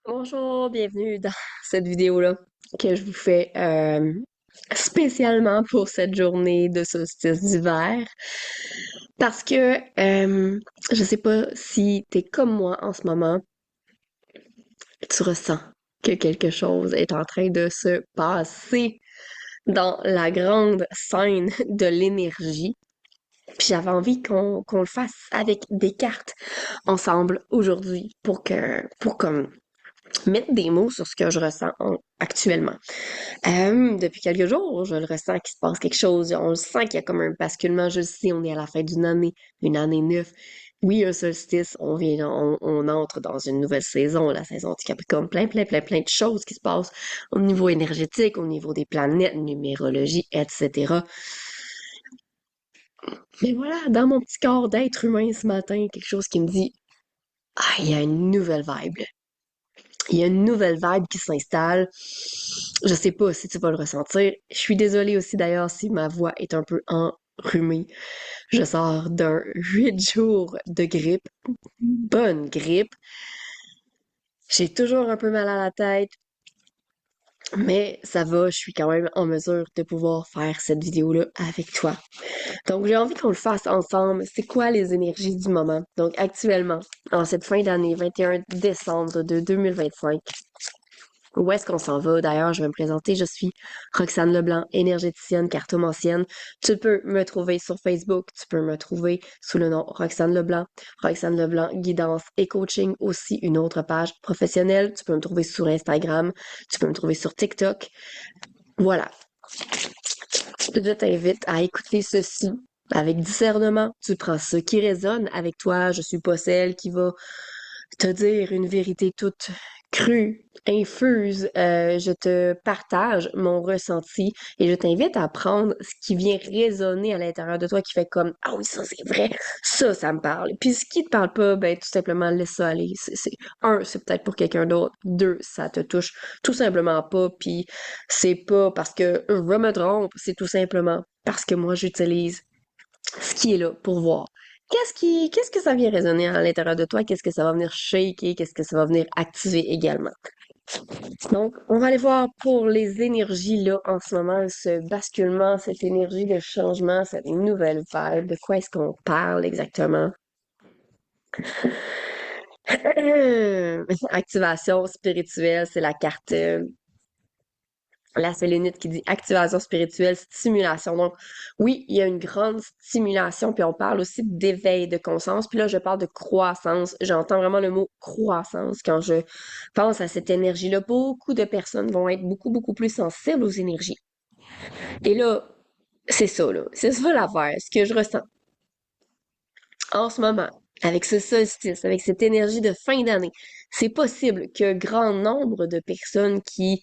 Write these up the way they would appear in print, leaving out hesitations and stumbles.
Bonjour, bienvenue dans cette vidéo-là que je vous fais spécialement pour cette journée de solstice d'hiver parce que je sais pas si t'es comme moi en ce moment, tu ressens que quelque chose est en train de se passer dans la grande scène de l'énergie. Puis j'avais envie qu'on le fasse avec des cartes ensemble aujourd'hui pour comme mettre des mots sur ce que je ressens actuellement. Depuis quelques jours, je le ressens qu'il se passe quelque chose. On le sent qu'il y a comme un basculement. Je le sais, on est à la fin d'une année, une année neuve. Oui, un solstice, on entre dans une nouvelle saison, la saison du Capricorne, plein de choses qui se passent au niveau énergétique, au niveau des planètes, numérologie, etc. Mais voilà, dans mon petit corps d'être humain ce matin, quelque chose qui me dit, ah, il y a une nouvelle vibe, là. Il y a une nouvelle vibe qui s'installe. Je sais pas si tu vas le ressentir. Je suis désolée aussi d'ailleurs si ma voix est un peu enrhumée. Je sors d'un 8 jours de grippe. Bonne grippe. J'ai toujours un peu mal à la tête, mais ça va, je suis quand même en mesure de pouvoir faire cette vidéo-là avec toi. Donc j'ai envie qu'on le fasse ensemble. C'est quoi les énergies du moment? Donc actuellement, en cette fin d'année, 21 décembre de 2025, où est-ce qu'on s'en va? D'ailleurs, je vais me présenter. Je suis Roxane Leblanc, énergéticienne, cartomancienne. Tu peux me trouver sur Facebook. Tu peux me trouver sous le nom Roxane Leblanc. Roxane Leblanc, guidance et coaching, aussi une autre page professionnelle. Tu peux me trouver sur Instagram. Tu peux me trouver sur TikTok. Voilà. Je t'invite à écouter ceci avec discernement. Tu prends ce qui résonne avec toi. Je suis pas celle qui va te dire une vérité toute crue, infuse. Je te partage mon ressenti et je t'invite à prendre ce qui vient résonner à l'intérieur de toi qui fait comme ah oui, ça c'est vrai, ça me parle. Puis ce qui te parle pas, ben tout simplement laisse ça aller. Un, c'est peut-être pour quelqu'un d'autre. Deux, ça te touche tout simplement pas. Puis c'est pas parce que je me trompe, c'est tout simplement parce que moi j'utilise ce qui est là pour voir. Qu'est-ce que ça vient résonner à l'intérieur de toi? Qu'est-ce que ça va venir shaker? Qu'est-ce que ça va venir activer également? Donc, on va aller voir pour les énergies là en ce moment, ce basculement, cette énergie de changement, cette nouvelle vibe. De quoi est-ce qu'on parle exactement? Activation spirituelle, c'est la carte la sélénite qui dit activation spirituelle, stimulation. Donc, oui, il y a une grande stimulation, puis on parle aussi d'éveil de conscience. Puis là, je parle de croissance. J'entends vraiment le mot croissance quand je pense à cette énergie-là. Beaucoup de personnes vont être beaucoup plus sensibles aux énergies. Et là, c'est ça, là. C'est ça l'affaire. Ce que je ressens en ce moment, avec ce solstice, avec cette énergie de fin d'année, c'est possible que grand nombre de personnes qui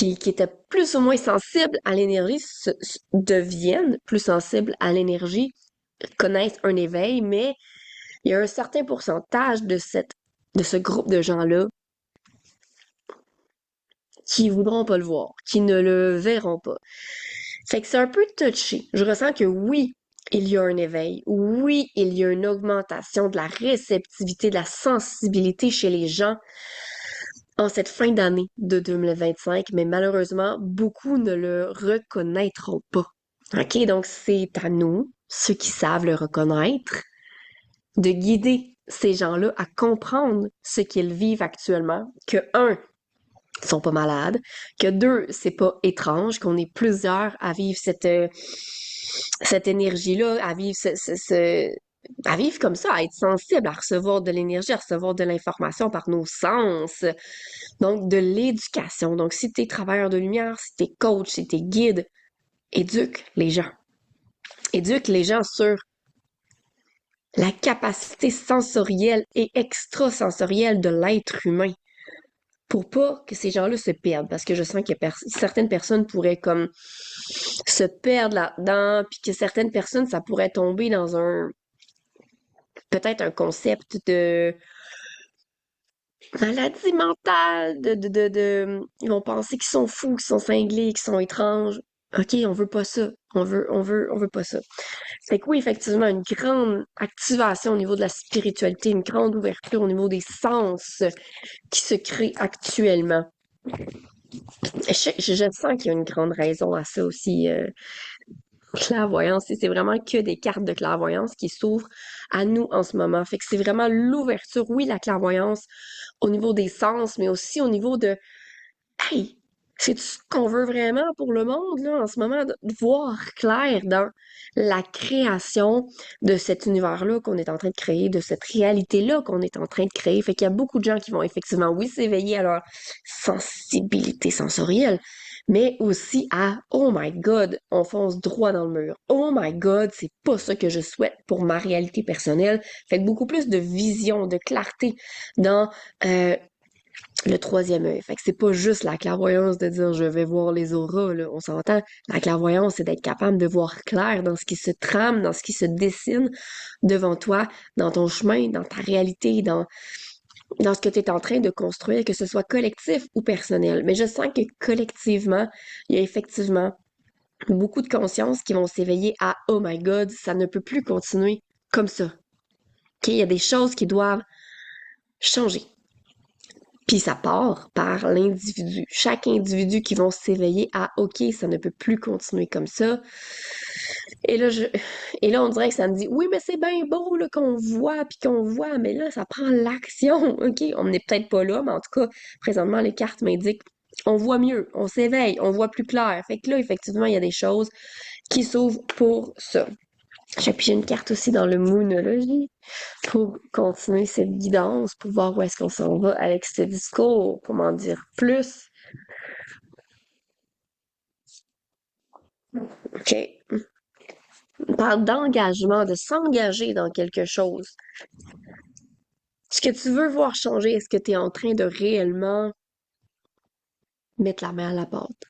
étaient plus ou moins sensibles à l'énergie deviennent plus sensibles à l'énergie, connaissent un éveil, mais il y a un certain pourcentage de ce groupe de gens-là qui voudront pas le voir, qui ne le verront pas. Fait que c'est un peu touché. Je ressens que oui, il y a un éveil. Oui, il y a une augmentation de la réceptivité, de la sensibilité chez les gens en cette fin d'année de 2025, mais malheureusement, beaucoup ne le reconnaîtront pas. OK? Donc, c'est à nous, ceux qui savent le reconnaître, de guider ces gens-là à comprendre ce qu'ils vivent actuellement, que un, ils sont pas malades, que deux, c'est pas étrange, qu'on est plusieurs à vivre cette énergie-là, à vivre à vivre comme ça, à être sensible, à recevoir de l'énergie, à recevoir de l'information par nos sens. Donc, de l'éducation. Donc, si t'es travailleur de lumière, si t'es coach, si t'es guide, éduque les gens. Éduque les gens sur la capacité sensorielle et extrasensorielle de l'être humain pour pas que ces gens-là se perdent. Parce que je sens que certaines personnes pourraient comme se perdre là-dedans, puis que certaines personnes, ça pourrait tomber dans peut-être un concept de maladie mentale, ils vont penser qu'ils sont fous, qu'ils sont cinglés, qu'ils sont étranges. OK, on veut pas ça. On veut pas ça. Fait que oui, effectivement, une grande activation au niveau de la spiritualité, une grande ouverture au niveau des sens qui se crée actuellement. Je sens qu'il y a une grande raison à ça aussi. Clairvoyance, c'est vraiment que des cartes de clairvoyance qui s'ouvrent à nous en ce moment. Fait que c'est vraiment l'ouverture, oui, la clairvoyance au niveau des sens, mais aussi au niveau de hey, c'est ce qu'on veut vraiment pour le monde, là, en ce moment, de voir clair dans la création de cet univers-là qu'on est en train de créer, de cette réalité-là qu'on est en train de créer. Fait qu'il y a beaucoup de gens qui vont effectivement, oui, s'éveiller à leur sensibilité sensorielle, mais aussi à oh my God, on fonce droit dans le mur. Oh my God, c'est pas ça que je souhaite pour ma réalité personnelle. Fait que beaucoup plus de vision, de clarté dans le troisième œil. Fait que c'est pas juste la clairvoyance de dire je vais voir les auras, là. On s'entend. La clairvoyance, c'est d'être capable de voir clair dans ce qui se trame, dans ce qui se dessine devant toi, dans ton chemin, dans ta réalité, dans ce que tu es en train de construire, que ce soit collectif ou personnel. Mais je sens que collectivement, il y a effectivement beaucoup de consciences qui vont s'éveiller à oh my God, ça ne peut plus continuer comme ça. OK, il y a des choses qui doivent changer. Puis ça part par l'individu. Chaque individu qui vont s'éveiller à OK, ça ne peut plus continuer comme ça. Et là, et là, on dirait que ça me dit oui, mais c'est bien beau là, qu'on voit, puis qu'on voit, mais là, ça prend l'action. OK, on n'est peut-être pas là, mais en tout cas, présentement, les cartes m'indiquent on voit mieux, on s'éveille, on voit plus clair. Fait que là, effectivement, il y a des choses qui s'ouvrent pour ça. Puis j'ai une carte aussi dans le Moonology pour continuer cette guidance, pour voir où est-ce qu'on s'en va avec ce discours, comment dire plus. OK. On parle d'engagement, de s'engager dans quelque chose. Ce que tu veux voir changer, est-ce que tu es en train de réellement mettre la main à la pâte?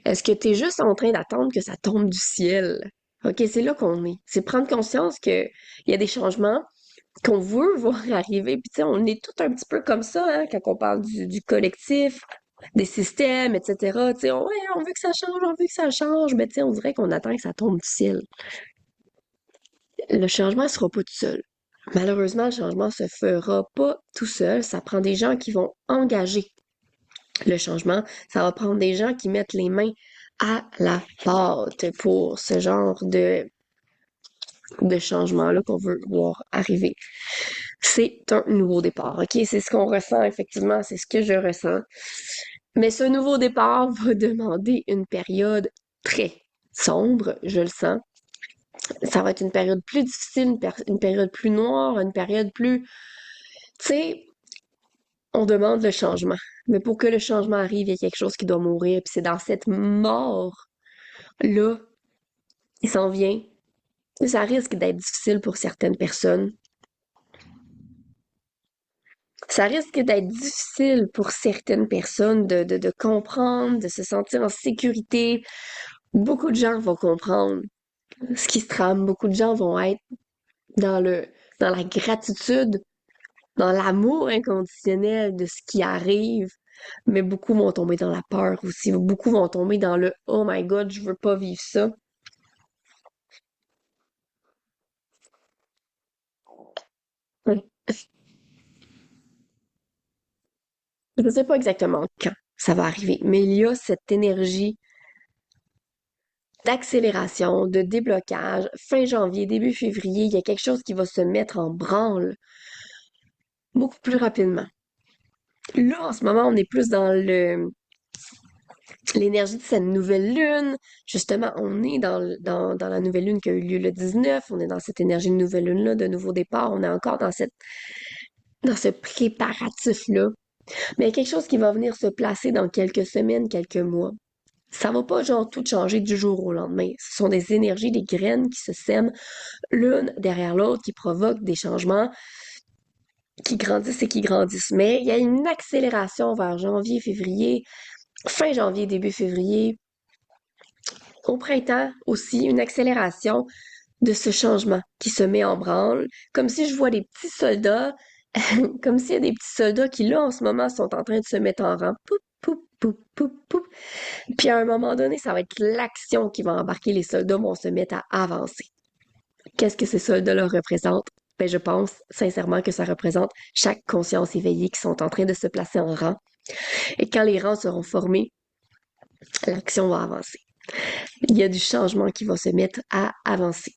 Est-ce que tu es juste en train d'attendre que ça tombe du ciel? OK, c'est là qu'on est. C'est prendre conscience qu'il y a des changements qu'on veut voir arriver. Puis tu sais, on est tout un petit peu comme ça, hein, quand on parle du collectif, des systèmes, etc. Tu sais, ouais, on veut que ça change, on veut que ça change, mais tu sais, on dirait qu'on attend que ça tombe du ciel. Le changement ne sera pas tout seul. Malheureusement, le changement se fera pas tout seul. Ça prend des gens qui vont engager le changement. Ça va prendre des gens qui mettent les mains à la pâte pour ce genre de changement-là qu'on veut voir arriver. C'est un nouveau départ, OK? C'est ce qu'on ressent, effectivement, c'est ce que je ressens. Mais ce nouveau départ va demander une période très sombre, je le sens. Ça va être une période plus difficile, une période plus noire, une période plus... Tu sais, on demande le changement. Mais pour que le changement arrive, il y a quelque chose qui doit mourir. Puis c'est dans cette mort-là, il s'en vient. Ça risque d'être difficile pour certaines personnes. Ça risque d'être difficile pour certaines personnes de comprendre, de se sentir en sécurité. Beaucoup de gens vont comprendre ce qui se trame. Beaucoup de gens vont être dans dans la gratitude, dans l'amour inconditionnel de ce qui arrive. Mais beaucoup vont tomber dans la peur aussi. Beaucoup vont tomber dans le oh my God, je veux pas vivre ça. Je sais pas exactement quand ça va arriver, mais il y a cette énergie d'accélération, de déblocage. Fin janvier, début février, il y a quelque chose qui va se mettre en branle beaucoup plus rapidement. Là, en ce moment, on est plus dans l'énergie de cette nouvelle lune. Justement, on est dans la nouvelle lune qui a eu lieu le 19. On est dans cette énergie de nouvelle lune-là, de nouveau départ. On est encore dans ce préparatif-là. Mais il y a quelque chose qui va venir se placer dans quelques semaines, quelques mois. Ça va pas genre tout changer du jour au lendemain. Ce sont des énergies, des graines qui se sèment l'une derrière l'autre, qui provoquent des changements, qui grandissent et qui grandissent. Mais il y a une accélération vers janvier, février, fin janvier, début février, au printemps aussi, une accélération de ce changement qui se met en branle, comme si je vois des petits soldats, comme s'il y a des petits soldats qui, là, en ce moment, sont en train de se mettre en rang. Poup, poup, poup, poup, poup. Puis à un moment donné, ça va être l'action qui va embarquer. Les soldats vont se mettre à avancer. Qu'est-ce que ces soldats-là représentent? Ben, je pense sincèrement que ça représente chaque conscience éveillée qui sont en train de se placer en rang. Et quand les rangs seront formés, l'action va avancer. Il y a du changement qui va se mettre à avancer.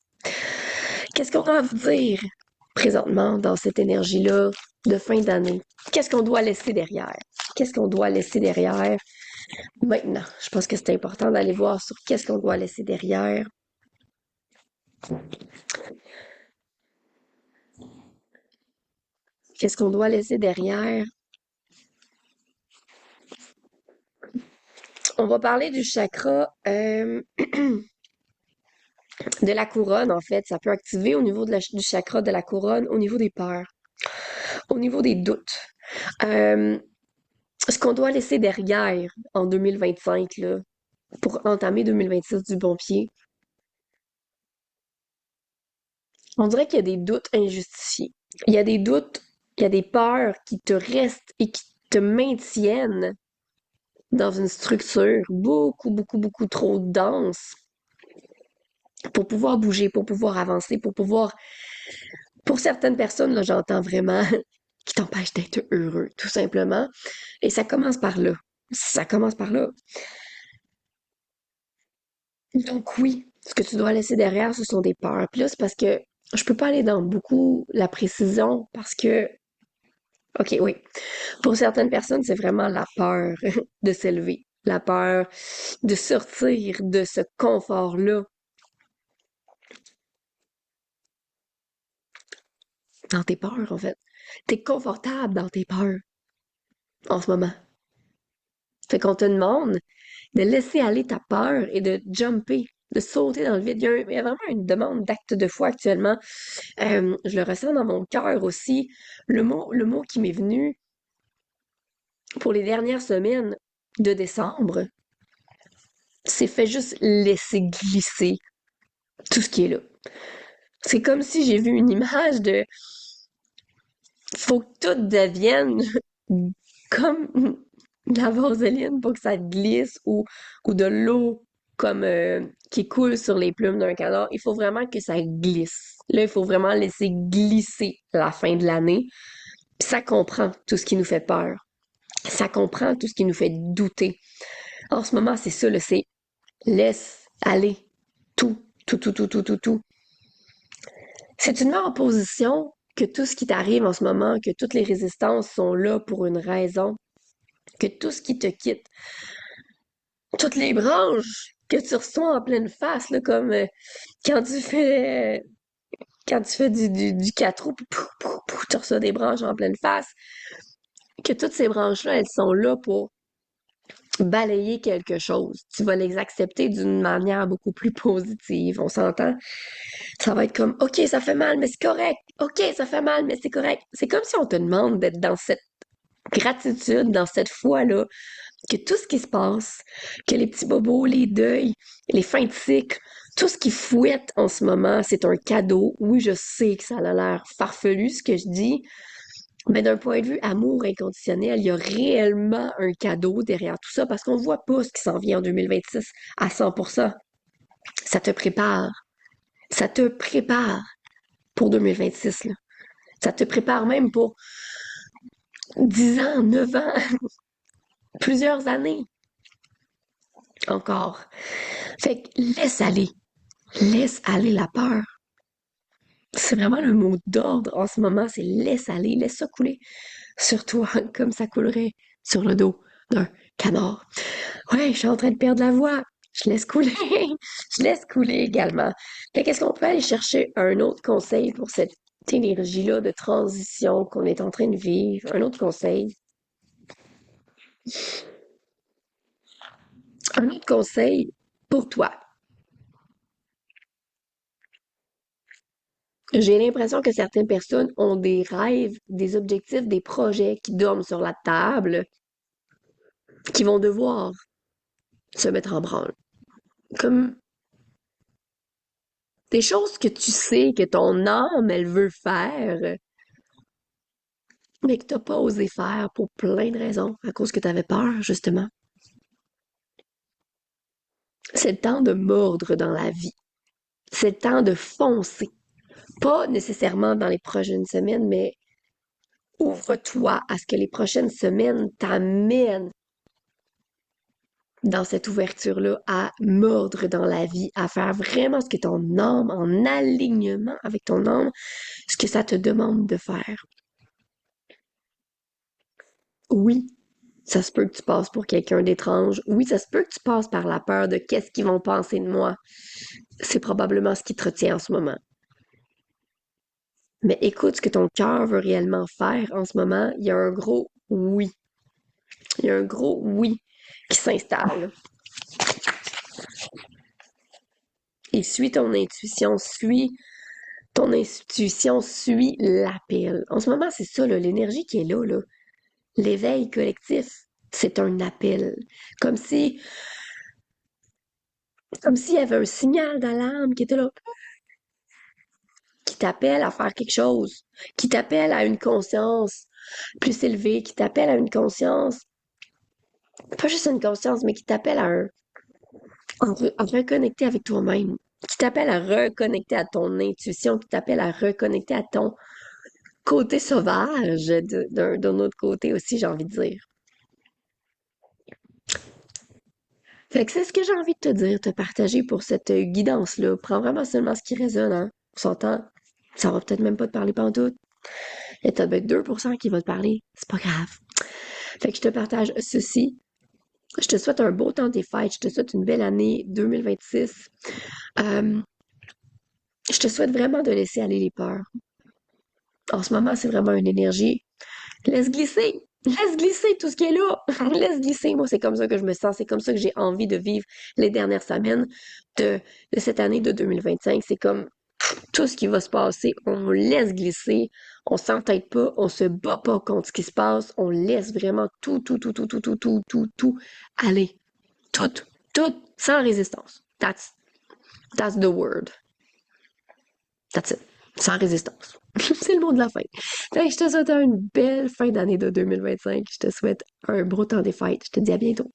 Qu'est-ce qu'on va vous dire présentement dans cette énergie-là de fin d'année? Qu'est-ce qu'on doit laisser derrière? Qu'est-ce qu'on doit laisser derrière maintenant? Je pense que c'est important d'aller voir sur qu'est-ce qu'on doit laisser derrière. Qu'est-ce qu'on doit laisser derrière? On va parler du chakra de la couronne, en fait. Ça peut activer au niveau du chakra de la couronne, au niveau des peurs, au niveau des doutes. Euh, Ce qu'on doit laisser derrière en 2025, là, pour entamer 2026 du bon pied, on dirait qu'il y a des doutes injustifiés. Il y a des doutes, il y a des peurs qui te restent et qui te maintiennent dans une structure beaucoup, beaucoup, beaucoup trop dense pour pouvoir bouger, pour pouvoir avancer, pour pouvoir... Pour certaines personnes, là, j'entends vraiment qui t'empêchent d'être heureux, tout simplement. Et ça commence par là. Ça commence par là. Donc oui, ce que tu dois laisser derrière, ce sont des peurs. Puis là, c'est parce que je peux pas aller dans beaucoup la précision parce que, ok, oui, pour certaines personnes, c'est vraiment la peur de s'élever, la peur de sortir de ce confort-là dans tes peurs, en fait. T'es confortable dans tes peurs en ce moment. Fait qu'on te demande de laisser aller ta peur et de jumper, de sauter dans le vide. Il y a vraiment une demande d'acte de foi actuellement. Je le ressens dans mon cœur aussi. Le mot qui m'est venu pour les dernières semaines de décembre, c'est fait juste laisser glisser tout ce qui est là. C'est comme si j'ai vu une image de faut que tout devienne comme de la vaseline pour que ça glisse ou de l'eau comme qui coule sur les plumes d'un canard. Il faut vraiment que ça glisse. Là, il faut vraiment laisser glisser la fin de l'année. Puis ça comprend tout ce qui nous fait peur. Ça comprend tout ce qui nous fait douter. En ce moment, c'est ça, c'est laisse aller tout, tout, tout, tout, tout, tout, tout. Si tu te mets en position que tout ce qui t'arrive en ce moment, que toutes les résistances sont là pour une raison, que tout ce qui te quitte, toutes les branches que tu reçois en pleine face, là, comme quand tu fais quand tu fais du 4 roues, tu reçois des branches en pleine face, que toutes ces branches-là, elles sont là pour balayer quelque chose. Tu vas les accepter d'une manière beaucoup plus positive. On s'entend? Ça va être comme, OK, ça fait mal, mais c'est correct. OK, ça fait mal, mais c'est correct. C'est comme si on te demande d'être dans cette gratitude, dans cette foi-là, que tout ce qui se passe, que les petits bobos, les deuils, les fins de cycle, tout ce qui fouette en ce moment, c'est un cadeau. Oui, je sais que ça a l'air farfelu, ce que je dis, mais d'un point de vue amour inconditionnel, il y a réellement un cadeau derrière tout ça parce qu'on voit pas ce qui s'en vient en 2026 à 100%. Ça te prépare. Ça te prépare pour 2026, là. Ça te prépare même pour 10 ans, 9 ans, plusieurs années encore. Fait que laisse aller. Laisse aller la peur. C'est vraiment le mot d'ordre en ce moment, c'est laisse aller, laisse ça couler sur toi comme ça coulerait sur le dos d'un canard. Ouais, je suis en train de perdre la voix. Je laisse couler. Je laisse couler également. Fait qu'est-ce qu'on peut aller chercher un autre conseil pour cette énergie-là de transition qu'on est en train de vivre? Un autre conseil. Un autre conseil pour toi. J'ai l'impression que certaines personnes ont des rêves, des objectifs, des projets qui dorment sur la table, qui vont devoir se mettre en branle. Comme des choses que tu sais que ton âme, elle veut faire, mais que t'as pas osé faire pour plein de raisons, à cause que t'avais peur, justement. C'est le temps de mordre dans la vie. C'est le temps de foncer. Pas nécessairement dans les prochaines semaines, mais ouvre-toi à ce que les prochaines semaines t'amènent dans cette ouverture-là à mordre dans la vie, à faire vraiment ce que ton âme, en alignement avec ton âme, ce que ça te demande de faire. Oui, ça se peut que tu passes pour quelqu'un d'étrange. Oui, ça se peut que tu passes par la peur de qu'est-ce qu'ils vont penser de moi. C'est probablement ce qui te retient en ce moment. Mais écoute ce que ton cœur veut réellement faire en ce moment. Il y a un gros oui. Il y a un gros oui qui s'installe. Et suis l'appel. En ce moment, c'est ça, là, l'énergie qui est là. L'éveil collectif, c'est un appel. Comme si, comme s'il y avait un signal d'alarme qui était là, qui t'appelle à faire quelque chose, qui t'appelle à une conscience plus élevée, qui t'appelle à une conscience, pas juste une conscience, mais qui t'appelle à reconnecter avec toi-même, qui t'appelle à reconnecter à ton intuition, qui t'appelle à reconnecter à ton côté sauvage d'un autre côté aussi, j'ai envie de dire. Fait que c'est ce que j'ai envie de te dire, te partager pour cette guidance-là. Prends vraiment seulement ce qui résonne, hein. On s'entend. Ça va peut-être même pas te parler pantoute. Il y a peut-être 2% qui va te parler. C'est pas grave. Fait que je te partage ceci. Je te souhaite un beau temps des fêtes. Je te souhaite une belle année 2026. Euh, je te souhaite vraiment de laisser aller les peurs. En ce moment, c'est vraiment une énergie. Laisse glisser. Laisse glisser tout ce qui est là. Laisse glisser. Moi, c'est comme ça que je me sens. C'est comme ça que j'ai envie de vivre les dernières semaines de cette année de 2025. C'est comme tout ce qui va se passer, on laisse glisser, on s'entête pas, on se bat pas contre ce qui se passe, on laisse vraiment tout aller. Tout, tout, sans résistance. That's the word. That's it. Sans résistance. C'est le mot de la fin. Fait que je te souhaite une belle fin d'année de 2025. Je te souhaite un beau temps des fêtes. Je te dis à bientôt.